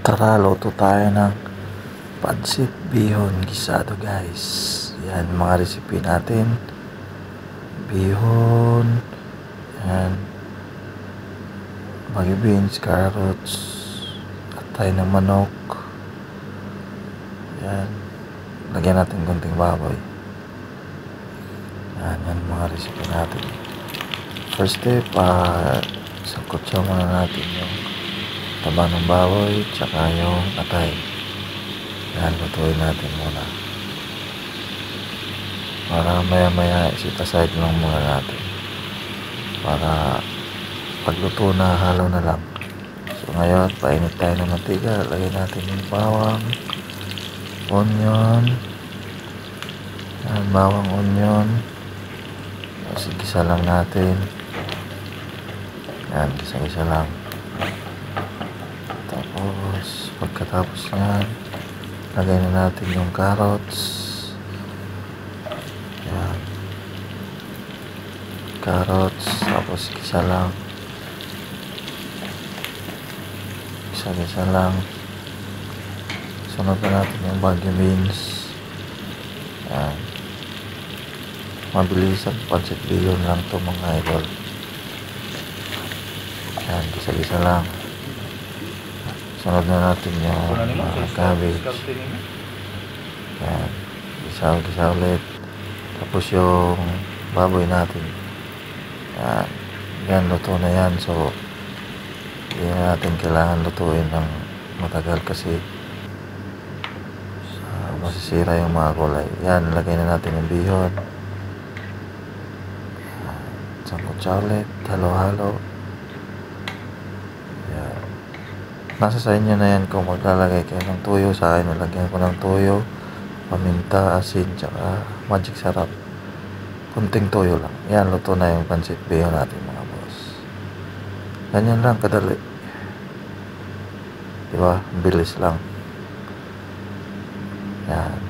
Tara, luto tayo ng pancit bihon gisado, guys. Yan mga recipe natin. Bihon, yan, bagyo beans, carrots, atay ng manok. Yan, lagyan natin konting baboy. Yan mga recipe natin. First step, sangkutsa muna natin yung taba ng baboy tsaka yung atay. Yan, lutuin natin muna para maya set aside lang muna natin para pagluto na halo na lang. So ngayon, painit tayo ng mantika, lagyan natin yung bawang, onion. Yan, bawang, onion, gisa lang natin. Yan, gisa lang. Tapos pagkatapos yan, lagay na natin yung carrots. Yan, carrots, tapos gisa lang, gisa lang. Sunod na natin yung bagyo beans. Yan, mabilis ang pancit bihon lang to mga idol. Yan, gisa lang. Sunod na natin yung cabbage. Yan, gisa ulit. Tapos yung baboy natin. Yan, luto na yan. So hindi na natin kailangan lutuin ng matagal kasi masisira yung mga kulay. Yan, lagay na natin yung bihon. Sangkutsa ulit, halo-halo. Yan, nasa sa inyo na yan kung maglalagay kayo ng tuyo. Sa akin, nalagyan ko ng tuyo, paminta, asin, tsaka magic sarap. Kunting tuyo lang. Yan, luto na yung pancit bihon natin mga boss. Ganyan lang kadali, diba? Bilis lang. Yan.